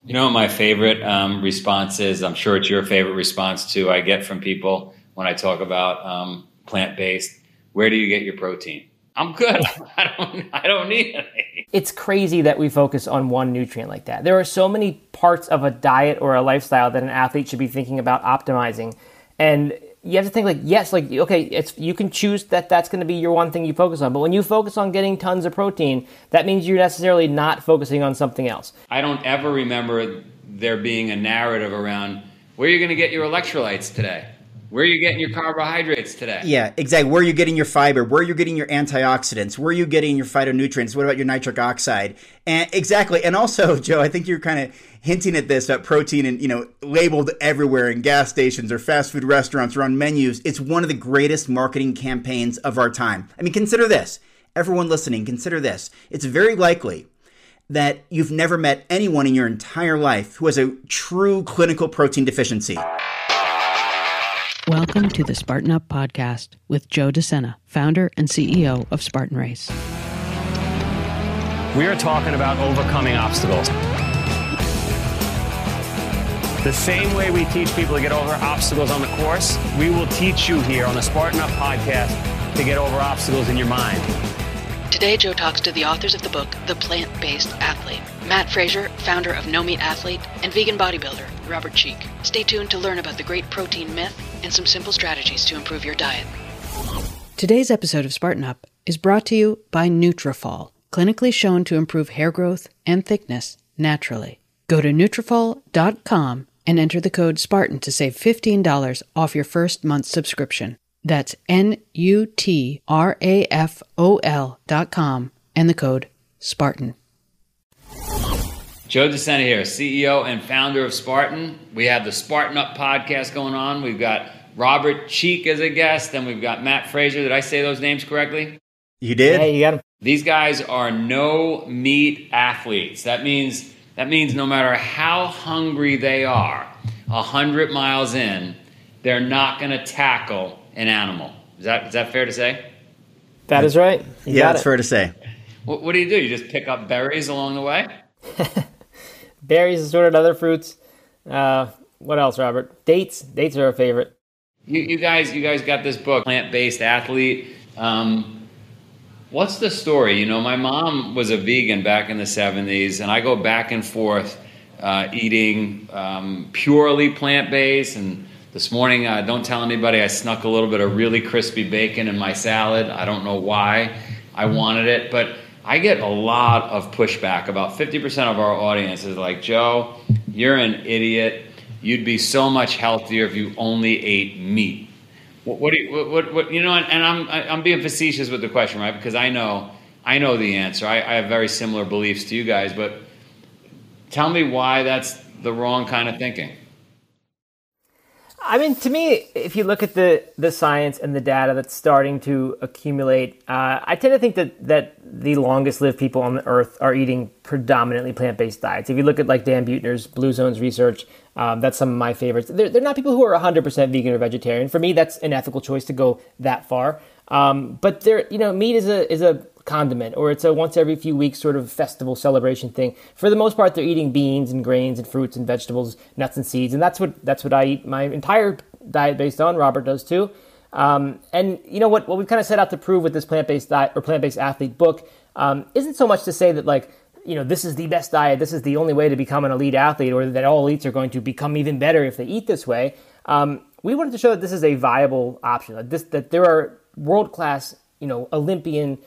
You know what my favorite response is? I'm sure it's your favorite response too. I get from people when I talk about plant-based. Where do you get your protein? I'm good. I don't need any. It's crazy that we focus on one nutrient like that. There are so many parts of a diet or a lifestyle that an athlete should be thinking about optimizing. And you have to think like, yes, like, okay, you can choose that's going to be your one thing you focus on. But when you focus on getting tons of protein, that means you're necessarily not focusing on something else. I don't ever remember there being a narrative around where you're going to get your electrolytes today. Where are you getting your carbohydrates today? Yeah, exactly. Where are you getting your fiber? Where are you getting your antioxidants? Where are you getting your phytonutrients? What about your nitric oxide? And exactly. And also, Joe, I think you're kind of hinting at this, about protein and, labeled everywhere in gas stations or fast food restaurants or on menus. It's one of the greatest marketing campaigns of our time. I mean, consider this. Everyone listening, consider this. It's very likely that you've never met anyone in your entire life who has a true clinical protein deficiency. Welcome to the Spartan Up Podcast with Joe DeSena, founder and CEO of Spartan Race. We are talking about overcoming obstacles. The same way we teach people to get over obstacles on the course, we will teach you here on the Spartan Up Podcast to get over obstacles in your mind. Today, Joe talks to the authors of the book, The Plant-Based Athlete, Matt Fraser, founder of No Meat Athlete, and vegan bodybuilder, Robert Cheek. Stay tuned to learn about the great protein myth and some simple strategies to improve your diet. Today's episode of Spartan Up is brought to you by Nutrafol, clinically shown to improve hair growth and thickness naturally. Go to Nutrafol.com and enter the code SPARTAN to save $15 off your first month's subscription. That's Nutrafol.com and the code SPARTAN. Joe DeSena here, CEO and founder of Spartan. We have the Spartan Up Podcast going on. We've got Robert Cheek as a guest, and we've got Matt Fraser. Did I say those names correctly? You did? Yeah, you got them. These guys are no meat athletes. That means no matter how hungry they are, 100 miles in, they're not going to tackle an animal. Is that fair to say? That is right. Yeah, that's fair to say. What do? You just pick up berries along the way? Berries, assorted other fruits. What else, Robert? Dates. Dates are a favorite. You guys got this book, Plant-Based Athlete. What's the story? My mom was a vegan back in the 70s, and I go back and forth eating purely plant-based. And this morning, don't tell anybody, I snuck a little bit of really crispy bacon in my salad. I don't know why I wanted it, but I get a lot of pushback. About 50% of our audience is like, Joe, you're an idiot. You'd be so much healthier if you only ate meat. What and I'm being facetious with the question, right? Because I know the answer. I have very similar beliefs to you guys, but tell me why that's the wrong kind of thinking. I mean, to me, if you look at the science and the data that's starting to accumulate, I tend to think that the longest lived people on the earth are eating predominantly plant-based diets. If you look at like Dan Buettner's Blue Zones research, that's some of my favorites. They're not people who are 100% vegan or vegetarian. For me, that's an ethical choice to go that far. But meat is a condiment, or it's a once every few weeks sort of festival celebration thing. For the most part, they're eating beans and grains and fruits and vegetables, nuts and seeds, and that's what I eat my entire diet based on. Robert does too. And what we've kind of set out to prove with this plant-based diet or plant-based athlete book isn't so much to say that this is the best diet, this is the only way to become an elite athlete, or that all elites are going to become even better if they eat this way. We wanted to show that this is a viable option, that there are world-class, Olympian,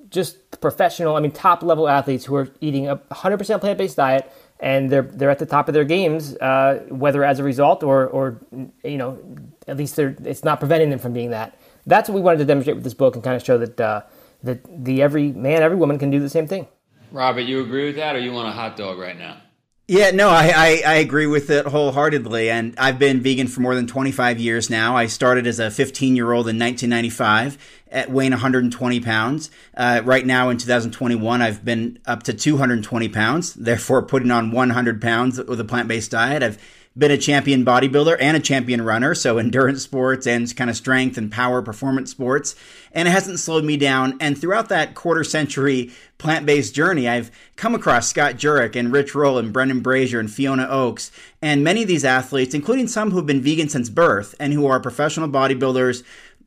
just professional, top level athletes who are eating a 100% plant-based diet, and they're at the top of their games, whether as a result or at least it's not preventing them from being that. That's what we wanted to demonstrate with this book, and kind of show that every man, every woman can do the same thing. Robert, you agree with that, or you want a hot dog right now? Yeah, no, I agree with it wholeheartedly, and I've been vegan for more than 25 years now. I started as a 15-year-old in 1995 at weighing 120 pounds. Right now in 2021, I've been up to 220 pounds, therefore putting on 100 pounds with a plant-based diet. I've been a champion bodybuilder and a champion runner, so endurance sports and kind of strength and power performance sports, and it hasn't slowed me down. And throughout that quarter century plant-based journey, I've come across Scott Jurek and Rich Roll and Brendan Brazier and Fiona Oakes, and many of these athletes, including some who have been vegan since birth and who are professional bodybuilders,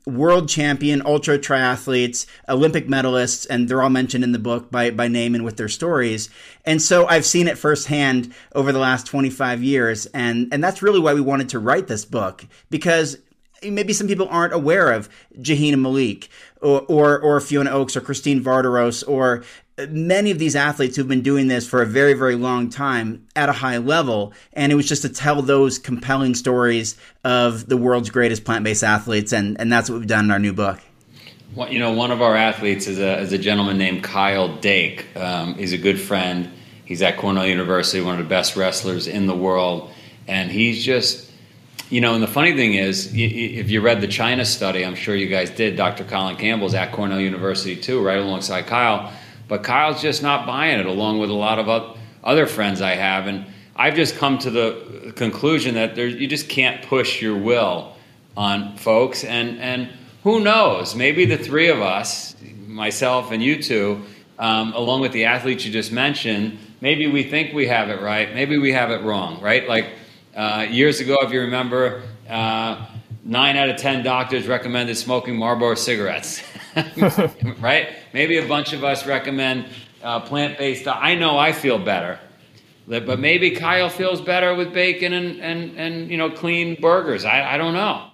world champion, ultra triathletes, Olympic medalists, and they're all mentioned in the book by name and with their stories. And so I've seen it firsthand over the last 25 years. And that's really why we wanted to write this book, because maybe some people aren't aware of Jahina Malik or Fiona Oakes or Christine Vardaros or many of these athletes who've been doing this for a very, very long time at a high level. And it was just to tell those compelling stories of the world's greatest plant-based athletes. And that's what we've done in our new book. Well, one of our athletes is a gentleman named Kyle Dake. He's a good friend. He's at Cornell University, one of the best wrestlers in the world. And he's just, and the funny thing is, if you read the China study, I'm sure you guys did, Dr. Colin Campbell's at Cornell University too, right alongside Kyle. But Kyle's just not buying it, along with a lot of other friends I have. And I've just come to the conclusion that you just can't push your will on folks. And who knows, maybe the three of us, myself and you two, along with the athletes you just mentioned, maybe we think we have it right, maybe we have it wrong, right? Like years ago, if you remember, 9 out of 10 doctors recommended smoking Marlboro cigarettes, right? Maybe a bunch of us recommend plant-based. I know I feel better, but maybe Kyle feels better with bacon and clean burgers. I don't know.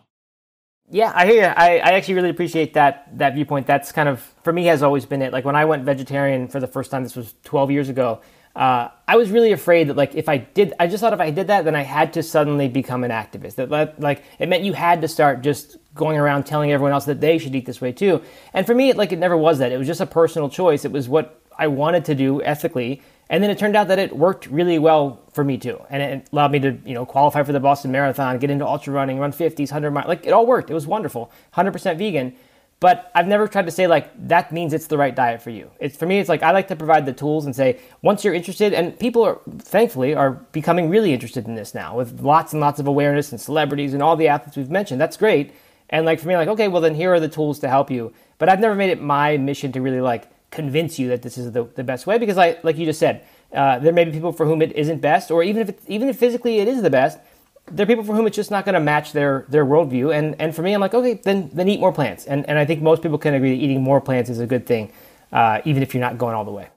Yeah, I hear you. I actually really appreciate that viewpoint. That's kind of, for me, has always been it. Like when I went vegetarian for the first time, this was 12 years ago, I was really afraid that I just thought if I did that, then I had to suddenly become an activist. That it meant you had to start just going around telling everyone else that they should eat this way too. And for me, it never was that. It was just a personal choice. It was what I wanted to do ethically. And then it turned out that it worked really well for me too. And it allowed me to, qualify for the Boston Marathon, get into ultra running, run 50s, 100 miles. It all worked. It was wonderful. 100% vegan. But I've never tried to say that means it's the right diet for you. For me, I like to provide the tools and say, once you're interested, and people thankfully are becoming really interested in this now with lots and lots of awareness and celebrities and all the athletes we've mentioned. That's great. And for me, okay, well then here are the tools to help you. But I've never made it my mission to really convince you that this is the best way, because like you just said, there may be people for whom it isn't best, or even if physically it is the best, there are people for whom it's just not going to match their worldview. And for me, I'm okay, then eat more plants. And I think most people can agree that eating more plants is a good thing, even if you're not going all the way.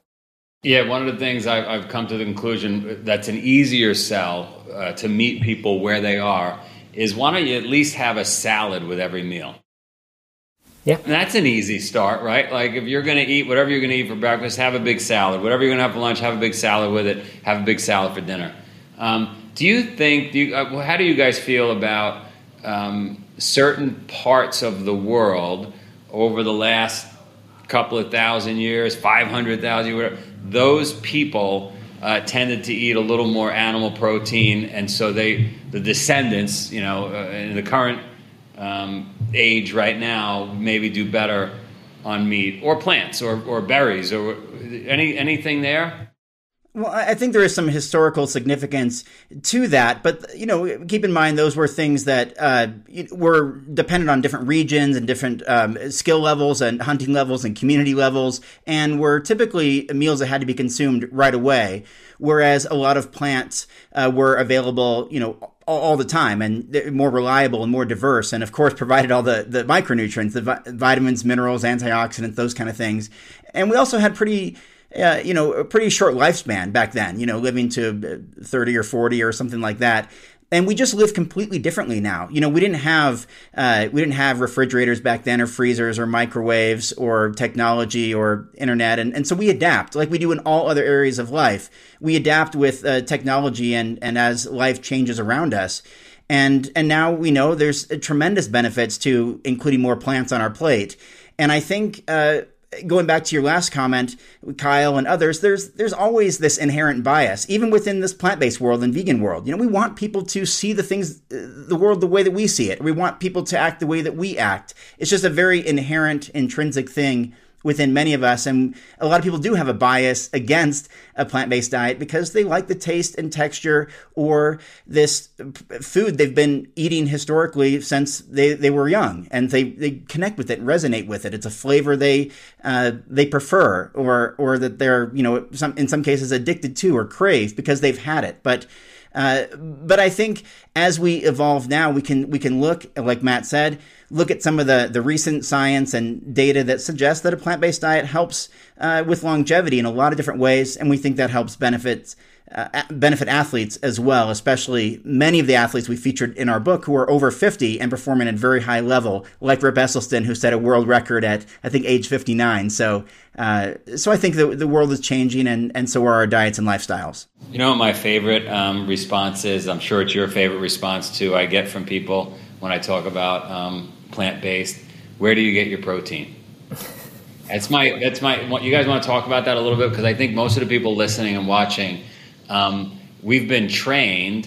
Yeah, one of the things I've come to the conclusion that's an easier sell to meet people where they are is, why don't you at least have a salad with every meal? Yeah. And that's an easy start, right? If you're going to eat whatever you're going to eat for breakfast, have a big salad. Whatever you're going to have for lunch, have a big salad with it. Have a big salad for dinner. Do you think, how do you guys feel about certain parts of the world over the last couple of thousand years, 500,000, whatever, those people tended to eat a little more animal protein, and so the descendants, in the current age right now, maybe do better on meat or plants or berries or anything there? Well, I think there is some historical significance to that, but keep in mind those were things that were dependent on different regions and different skill levels and hunting levels and community levels, and were typically meals that had to be consumed right away. Whereas a lot of plants were available, all the time, and more reliable and more diverse, and of course provided all the micronutrients, the vitamins, minerals, antioxidants, those kind of things. And we also had a pretty short lifespan back then, living to 30 or 40 or something like that. And we just live completely differently now. We didn't have refrigerators back then, or freezers, or microwaves, or technology, or internet. And so we adapt like we do in all other areas of life. We adapt with technology and as life changes around us. And now we know there's tremendous benefits to including more plants on our plate. And I think, going back to your last comment, Kyle and others, there's always this inherent bias, even within this plant-based world and vegan world. We want people to see the world the way that we see it. We want people to act the way that we act. It's just a very inherent, intrinsic thing within many of us. And a lot of people do have a bias against a plant-based diet because they like the taste and texture or this food they've been eating historically since they were young, and they connect with it and resonate with it. It's a flavor they prefer, or that they're, in some cases addicted to or crave because they've had it. But I think as we evolve now, we can look, like Matt said, look at some of the recent science and data that suggests that a plant-based diet helps with longevity in a lot of different ways, and we think that helps benefit athletes as well, especially many of the athletes we featured in our book who are over 50 and performing at a very high level, like Rip Esselstyn, who set a world record at, I think, age 59. So I think the world is changing, and so are our diets and lifestyles. You know what my favorite response is? I'm sure it's your favorite response too. I get from people when I talk about plant-based. Where do you get your protein? That's my. You guys want to talk about that a little bit, because I think most of the people listening and watching, we've been trained.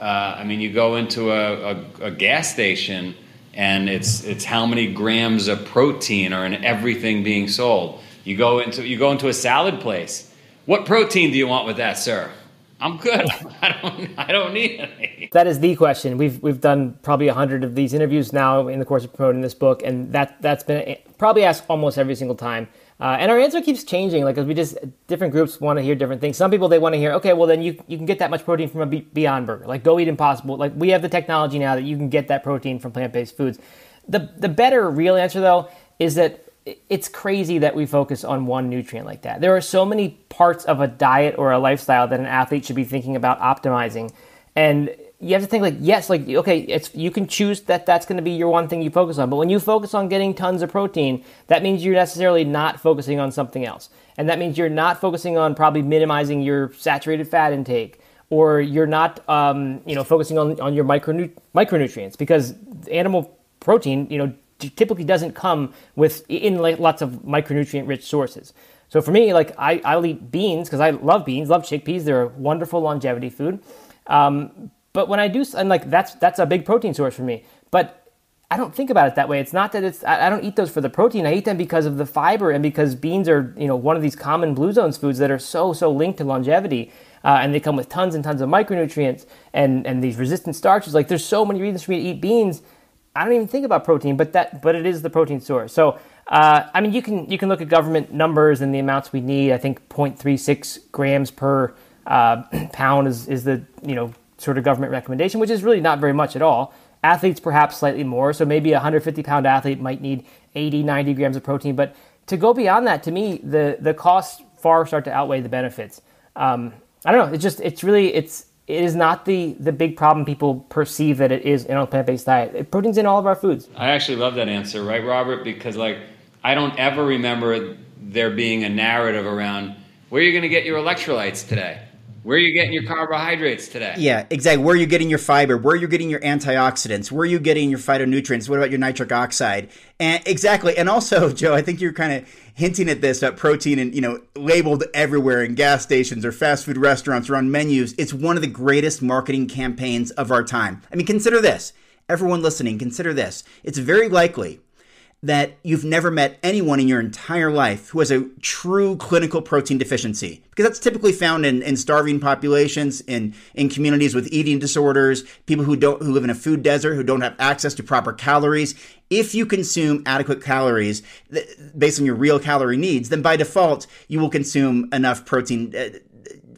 You go into a gas station, and it's how many grams of protein are in everything being sold. You go into a salad place. What protein do you want with that, sir? I'm good. I don't need any. That is the question. We've done probably 100 of these interviews now in the course of promoting this book, and that's been probably asked almost every single time. And our answer keeps changing, because different groups want to hear different things. Some people, they want to hear, okay, well then you can get that much protein from a Beyond Burger. Like, go eat Impossible. Like, we have the technology now that you can get that protein from plant-based foods. The better real answer, though, is that it's crazy that we focus on one nutrient like that. There are so many parts of a diet or a lifestyle that an athlete should be thinking about optimizing. And you have to think okay, you can choose that's going to be your one thing you focus on. But when you focus on getting tons of protein, that means you're necessarily not focusing on something else. And that means you're not focusing on probably minimizing your saturated fat intake, or you're not, focusing on your micronutrients, because animal protein, typically doesn't come in lots of micronutrient-rich sources. So for me, I'll eat beans because I love beans, love chickpeas. They're a wonderful longevity food. But when I do, and that's a big protein source for me. But I don't think about it that way. It's not that I don't eat those for the protein. I eat them because of the fiber, and because beans are, one of these common Blue Zones foods that are so linked to longevity. And they come with tons and tons of micronutrients and these resistant starches. There's so many reasons for me to eat beans. I don't even think about protein, but it is the protein source. So, you can look at government numbers and the amounts we need. I think 0.36 grams per pound is the, sort of government recommendation, which is really not very much at all. Athletes perhaps slightly more. So maybe a 150-pound athlete might need 80, 90 grams of protein. But to go beyond that, to me, the costs far start to outweigh the benefits. I don't know. It is not the big problem people perceive that it is in a plant-based diet. Protein's in all of our foods. I actually love that answer, right, Robert? Because I don't ever remember there being a narrative around where you're going to get your electrolytes today. Where are you getting your carbohydrates today? Yeah, exactly. Where are you getting your fiber? Where are you getting your antioxidants? Where are you getting your phytonutrients? What about your nitric oxide? And exactly. And also, Joe, I think you're kind of hinting at this, about protein and, labeled everywhere in gas stations or fast food restaurants or on menus. It's one of the greatest marketing campaigns of our time. Consider this. Everyone listening, consider this. It's very likely that you've never met anyone in your entire life who has a true clinical protein deficiency, because that's typically found in starving populations, in communities with eating disorders, people who live in a food desert, who don't have access to proper calories. If you consume adequate calories based on your real calorie needs, then by default, you will consume enough protein,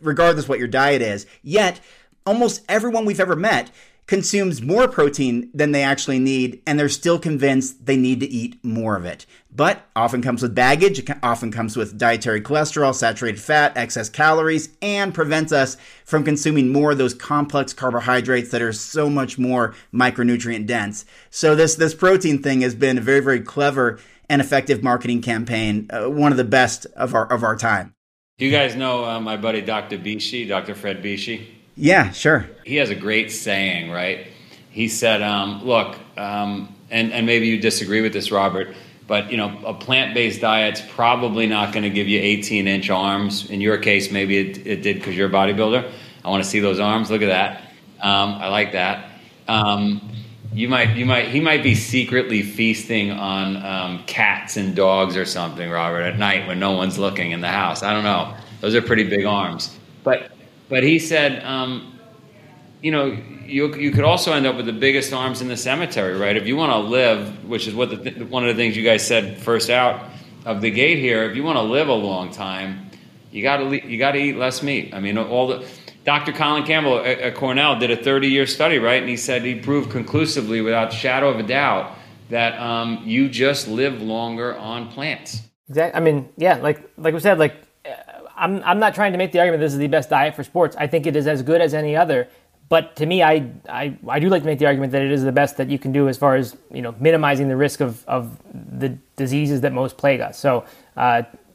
regardless what your diet is. Yet, almost everyone we've ever met consumes more protein than they actually need, and they're still convinced they need to eat more of it. But often comes with baggage, it often comes with dietary cholesterol, saturated fat, excess calories, and prevents us from consuming more of those complex carbohydrates that are so much more micronutrient dense. So this protein thing has been a very, very clever and effective marketing campaign, one of the best of our time. You guys know my buddy Dr. Bishi, Dr. Fred Bishi? Yeah, sure. He has a great saying, right? He said, look, and maybe you disagree with this, Robert, but, a plant-based diet's probably not going to give you 18-inch arms. In your case, maybe it did because you're a bodybuilder. I want to see those arms. Look at that. I like that. he might be secretly feasting on cats and dogs or something, Robert, at night when no one's looking in the house. I don't know. Those are pretty big arms. But he said, you could also end up with the biggest arms in the cemetery, right? If you want to live, which is what one of the things you guys said first out of the gate here, if you want to live a long time, you got to eat less meat. I mean, Dr. Colin Campbell at Cornell did a 30-year study, right? And he said he proved conclusively, without a shadow of a doubt, that you just live longer on plants. Exactly. I mean, yeah, like we said, I'm not trying to make the argument this is the best diet for sports. I think it is as good as any other. But to me, I do like to make the argument that it is the best that you can do as far as, minimizing the risk of the diseases that most plague us. So,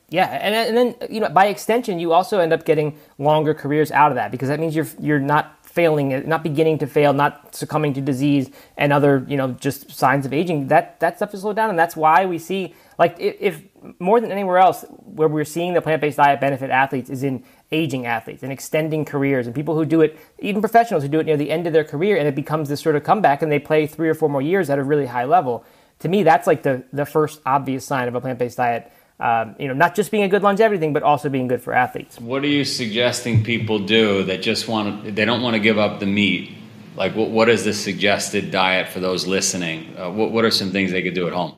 yeah, and then by extension, you also end up getting longer careers out of that, because that means you're not failing, not beginning to fail, not succumbing to disease and other just signs of aging. That stuff is slowed down, and that's why we see, like, if more than anywhere else where we're seeing the plant-based diet benefit athletes is in aging athletes and extending careers, and people who do it, even professionals who do it near the end of their career, and it becomes this sort of comeback and they play 3 or 4 more years at a really high level. To me, that's like the first obvious sign of a plant-based diet, not just being a good longevity thing, but also being good for athletes. What are you suggesting people do that they don't want to give up the meat? Like, what is the suggested diet for those listening? What are some things they could do at home?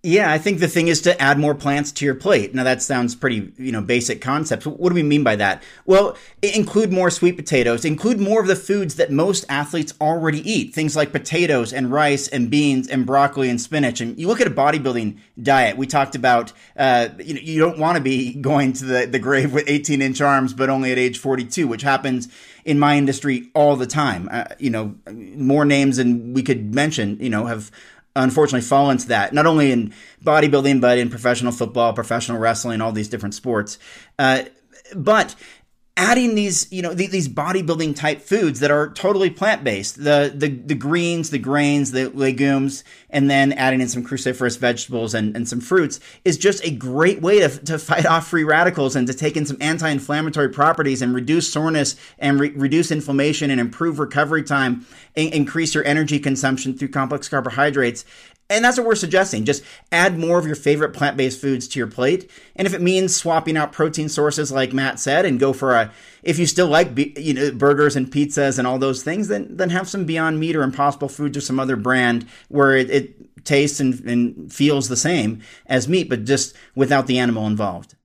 Yeah, I think the thing is to add more plants to your plate. Now, that sounds pretty, basic concepts. What do we mean by that? Well, include more sweet potatoes. Include more of the foods that most athletes already eat. Things like potatoes and rice and beans and broccoli and spinach. And you look at a bodybuilding diet. We talked about, you don't want to be going to the grave with 18-inch arms, but only at age 42, which happens in my industry all the time. More names than we could mention, have unfortunately fall into that, not only in bodybuilding, but in professional football, professional wrestling, all these different sports. But adding these, these bodybuilding type foods that are totally plant-based, the greens, the grains, the legumes, and then adding in some cruciferous vegetables and some fruits is just a great way to fight off free radicals and to take in some anti-inflammatory properties and reduce soreness and reduce inflammation and improve recovery time, increase your energy consumption through complex carbohydrates. And that's what we're suggesting. Just add more of your favorite plant-based foods to your plate. And if it means swapping out protein sources like Matt said and go for if you still like burgers and pizzas and all those things, then have some Beyond Meat or Impossible Foods or some other brand where it tastes and feels the same as meat, but just without the animal involved.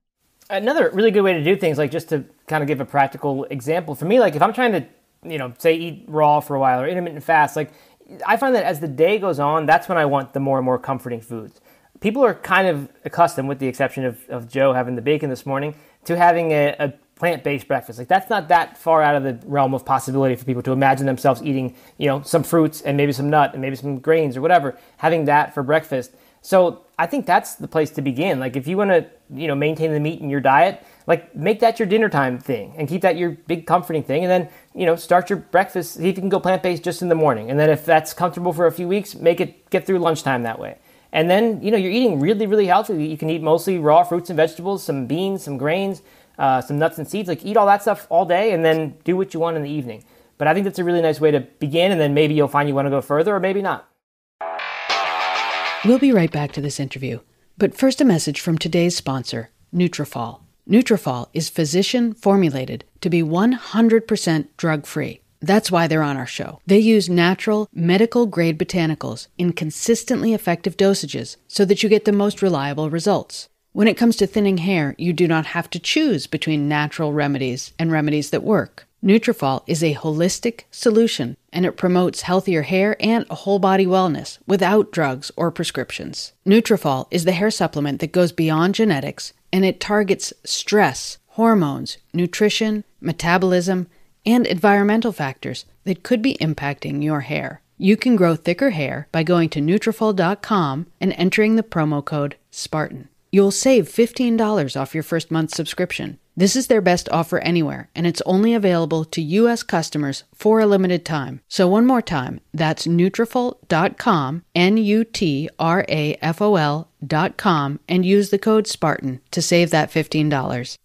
Another really good way to do things, like just to kind of give a practical example for me, like if I'm trying to, say eat raw for a while or intermittent fast, like I find that as the day goes on, that's when I want the more and more comforting foods. People are kind of accustomed, with the exception of Joe having the bacon this morning, to having a plant-based breakfast. Like that's not that far out of the realm of possibility for people to imagine themselves eating, some fruits and maybe some nut and maybe some grains or whatever, having that for breakfast. So I think that's the place to begin. Like if you want to, maintain the meat in your diet, like make that your dinner time thing and keep that your big comforting thing. And then, start your breakfast, see if you can go plant-based just in the morning. And then if that's comfortable for a few weeks, get through lunchtime that way. And then, you're eating really, really healthy. You can eat mostly raw fruits and vegetables, some beans, some grains, some nuts and seeds. Like eat all that stuff all day and then do what you want in the evening. But I think that's a really nice way to begin. And then maybe you'll find you want to go further or maybe not. We'll be right back to this interview. But first, a message from today's sponsor, Nutrafol. Nutrafol is physician-formulated to be 100% drug-free. That's why they're on our show. They use natural, medical-grade botanicals in consistently effective dosages so that you get the most reliable results. When it comes to thinning hair, you do not have to choose between natural remedies and remedies that work. Nutrafol is a holistic solution, and it promotes healthier hair and whole-body wellness without drugs or prescriptions. Nutrafol is the hair supplement that goes beyond genetics, and it targets stress, hormones, nutrition, metabolism, and environmental factors that could be impacting your hair. You can grow thicker hair by going to Nutrafol.com and entering the promo code SPARTAN. You'll save $15 off your first month's subscription. This is their best offer anywhere, and it's only available to U.S. customers for a limited time. So one more time, that's Nutrafol.com, Nutrafol.com, and use the code SPARTAN to save that $15.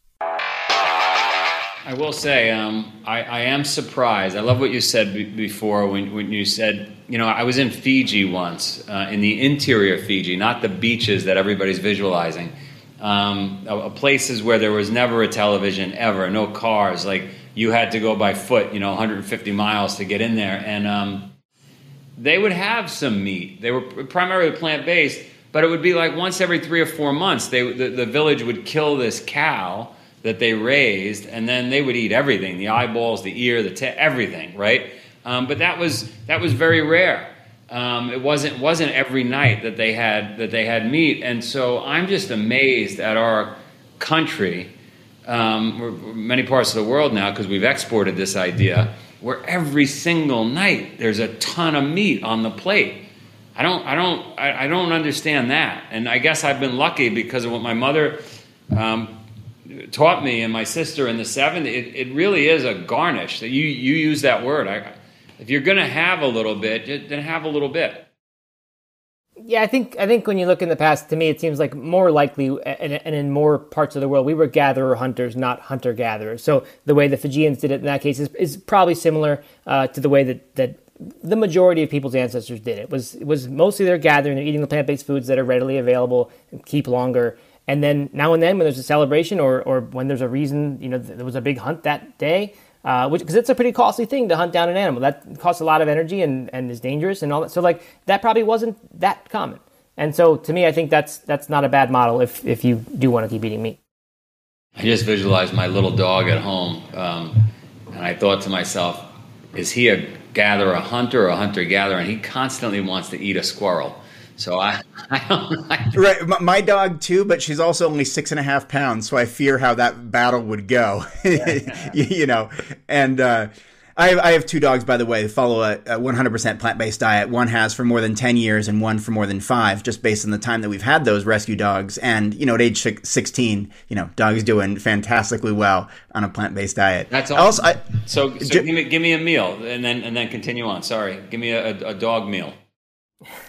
I will say, I am surprised. I love what you said before when you said, I was in Fiji once, in the interior of Fiji, not the beaches that everybody's visualizing. Places where there was never a television ever, no cars. Like you had to go by foot, 150 miles to get in there. And they would have some meat. They were primarily plant-based, but it would be like once every 3 or 4 months, the village would kill this cow that they raised, and then they would eat everything, the eyeballs, the ear, the tail, everything, right? But that was very rare. It wasn't every night that they had meat, and so I'm just amazed at our country, many parts of the world now, because we've exported this idea, where every single night there's a ton of meat on the plate. I don't understand that, and I guess I've been lucky because of what my mother taught me and my sister in the 70s. It really is a garnish. That you use that word. If you're going to have a little bit, then have a little bit. Yeah, I think when you look in the past, to me, it seems like more likely, and in more parts of the world, we were gatherer-hunters, not hunter-gatherers. So the way the Fijians did it in that case is probably similar to the way that the majority of people's ancestors did it. It was mostly they're gathering, they're eating the plant-based foods that are readily available and keep longer. And then now and then when there's a celebration or when there's a reason, there was a big hunt that day, because it's a pretty costly thing to hunt down an animal. That costs a lot of energy and is dangerous and all that. So that probably wasn't that common. And so to me, I think that's not a bad model if you do want to keep eating meat. I just visualized my little dog at home, and I thought to myself, is he a hunter or a hunter-gatherer? And he constantly wants to eat a squirrel. So I don't like that. Right, my dog too, but she's also only 6.5 pounds, so I fear how that battle would go. And I have 2 dogs, by the way, that follow a 100% plant-based diet. One has for more than 10 years and one for more than 5, just based on the time that we've had those rescue dogs. And, at age 16, dog's doing fantastically well on a plant-based diet. That's awesome. So give me a meal and then continue on. Sorry. Give me a dog meal.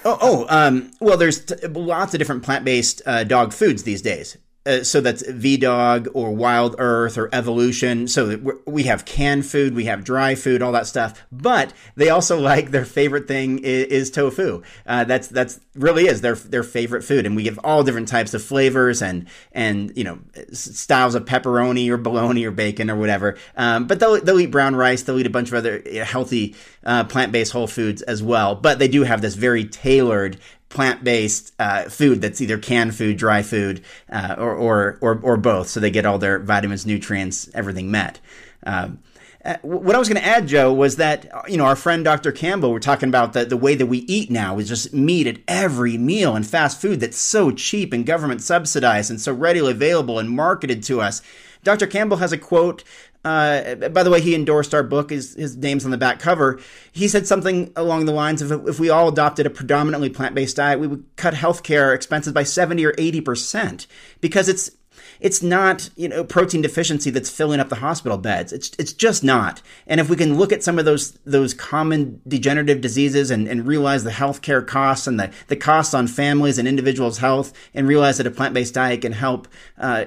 Well, there's lots of different plant-based dog foods these days. So that's V-Dog or Wild Earth or Evolution. So we have canned food, we have dry food, all that stuff. But they also like their favorite thing is tofu. That's really is their favorite food. And we give all different types of flavors and styles of pepperoni or bologna or bacon or whatever. But they'll eat brown rice. They'll eat a bunch of other healthy plant-based whole foods as well. But they do have this very tailored plant-based food that's either canned food, dry food, or both, so they get all their vitamins, nutrients, everything met. What I was going to add, Joe, was that our friend Dr. Campbell, we're talking about the way that we eat now is just meat at every meal and fast food that's so cheap and government subsidized and so readily available and marketed to us. Dr. Campbell has a quote. By the way, he endorsed our book. His name's on the back cover. He said something along the lines of, if we all adopted a predominantly plant-based diet, we would cut healthcare expenses by 70 or 80%, because it's not, protein deficiency that's filling up the hospital beds. It's just not. And if we can look at some of those common degenerative diseases and realize the healthcare costs and the costs on families and individuals' health, and realize that a plant-based diet can help,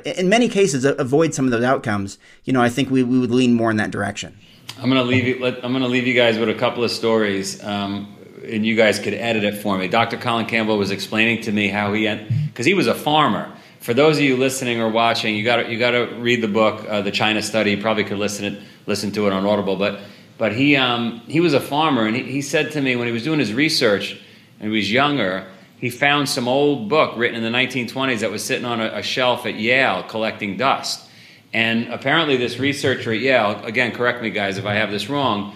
in many cases, avoid some of those outcomes, I think we would lean more in that direction. I'm going to leave you guys with a couple of stories, and you guys could edit it for me. Dr. Colin Campbell was explaining to me how because he was a farmer. For those of you listening or watching, you got to read the book, The China Study. You probably could listen to it on Audible. But he was a farmer, and he said to me when he was doing his research and he was younger, he found some old book written in the 1920s that was sitting on a shelf at Yale collecting dust. And apparently this researcher at Yale, again, correct me guys if I have this wrong,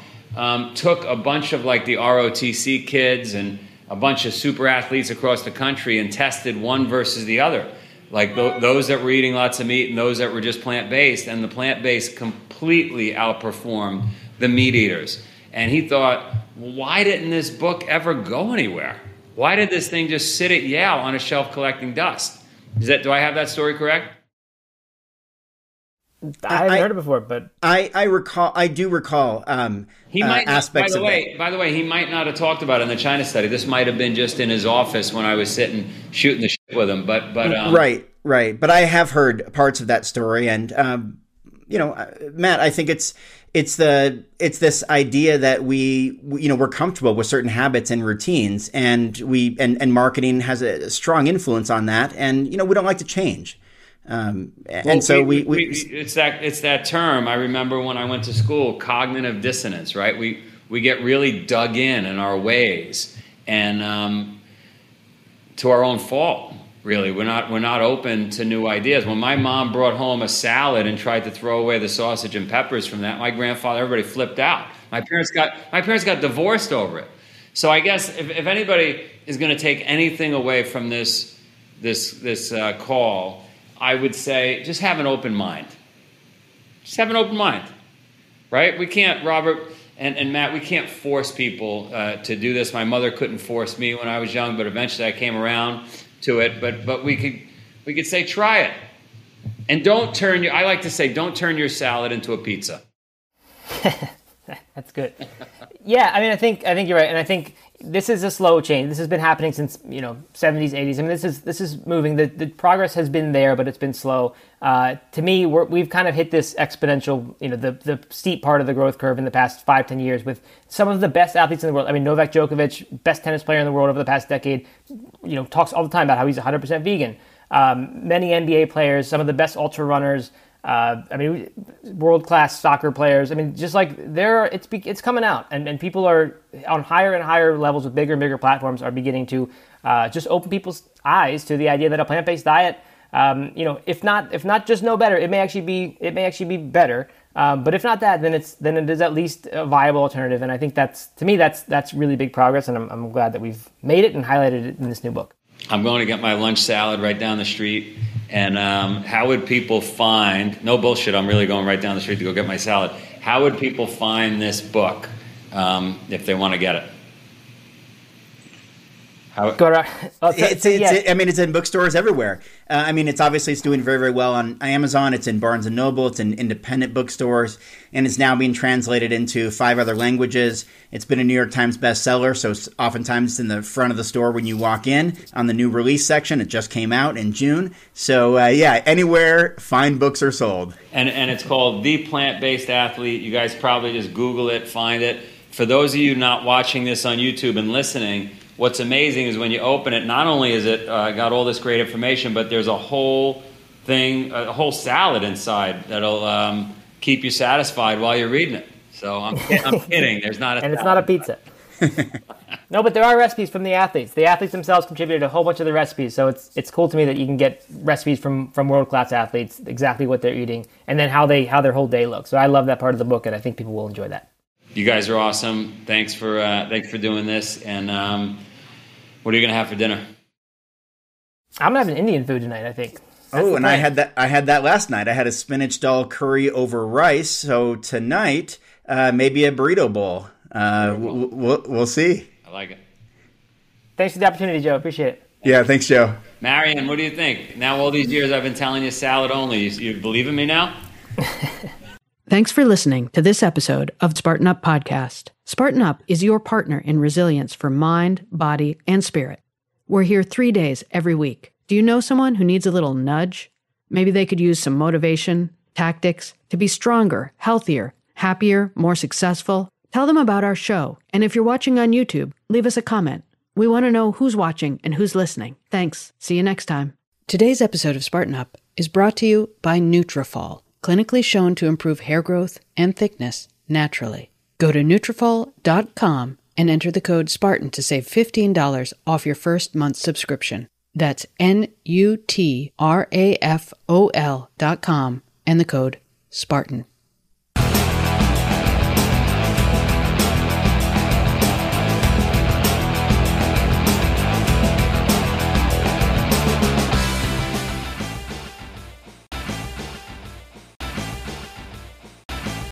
took a bunch of like the ROTC kids and a bunch of super athletes across the country and tested one versus the other. Like those that were eating lots of meat and those that were just plant-based, and the plant-based completely outperformed the meat eaters. And he thought, why didn't this book ever go anywhere? Why did this thing just sit at Yale on a shelf collecting dust? Do I have that story correct? I haven't heard it before, but I do recall he might not, aspects by the way, he might not have talked about it in the China Study. This might have been just in his office when I was sitting shooting the shit with him. But right. But I have heard parts of that story, and Matt, I think it's this idea that we're comfortable with certain habits and routines, and marketing has a strong influence on that, and we don't like to change. It's that term. I remember when I went to school, cognitive dissonance, right? We get really dug in our ways, and to our own fault. Really, we're not open to new ideas. When my mom brought home a salad and tried to throw away the sausage and peppers from that, my grandfather, everybody flipped out. My parents got divorced over it. So I guess if anybody is going to take anything away from this call, I would say just have an open mind. Just have an open mind, right? We can't, Robert and Matt, we can't force people to do this. My mother couldn't force me when I was young, but eventually I came around to it. But we could say try it, and I like to say don't turn your salad into a pizza. That's good. Yeah, I mean, I think you're right, and I think this is a slow change. This has been happening since 70s, 80s. I mean, this is moving. The progress has been there, but it's been slow. To me, we've kind of hit this exponential, the steep part of the growth curve in the past 5-10 years with some of the best athletes in the world. I mean, Novak Djokovic, best tennis player in the world over the past decade, talks all the time about how he's 100% vegan. Many NBA players, some of the best ultra runners. World-class soccer players. I mean, just like it's coming out, and people are on higher and higher levels with bigger and bigger platforms are beginning to just open people's eyes to the idea that a plant-based diet, if not just no better, it may actually be better. But if not that, then it is at least a viable alternative. And I think that's really big progress, and I'm glad that we've made it and highlighted it in this new book. I'm going to get my lunch salad right down the street. And how would people find, no bullshit, I'm really going right down the street to go get my salad. How would people find this book if they want to get it? It's in bookstores everywhere. It's doing very, very well on Amazon. It's in Barnes & Noble. It's in independent bookstores. And it's now being translated into 5 other languages. It's been a New York Times bestseller, so oftentimes it's in the front of the store when you walk in on the new release section. It just came out in June. So, anywhere fine books are sold. And it's called The Plant-Based Athlete. You guys probably just Google it, find it. For those of you not watching this on YouTube and listening, what's amazing is when you open it, not only is it got all this great information, but there's a whole salad inside that'll keep you satisfied while you're reading it. So I'm kidding. There's not a and it's not a pizza. No, but there are recipes from the athletes. The athletes themselves contributed a whole bunch of the recipes, so it's cool to me that you can get recipes from world-class athletes, exactly what they're eating, and then how their whole day looks. So I love that part of the book, and I think people will enjoy that. You guys are awesome. Thanks for doing this. And what are you gonna have for dinner? I'm having Indian food tonight, I think. I had that last night. I had a spinach dal curry over rice. So tonight, maybe a burrito bowl. We'll see. I like it. Thanks for the opportunity, Joe. Appreciate it. Yeah, thanks, Joe. Marion, what do you think? Now all these years I've been telling you salad only. You believe in me now? Thanks for listening to this episode of Spartan Up Podcast. Spartan Up is your partner in resilience for mind, body, and spirit. We're here 3 days every week. Do you know someone who needs a little nudge? Maybe they could use some motivation, tactics to be stronger, healthier, happier, more successful. Tell them about our show. And if you're watching on YouTube, leave us a comment. We want to know who's watching and who's listening. Thanks. See you next time. Today's episode of Spartan Up is brought to you by Nutrafol, clinically shown to improve hair growth and thickness naturally. Go to Nutrafol.com and enter the code SPARTAN to save $15 off your first month's subscription. That's Nutrafol.com and the code SPARTAN.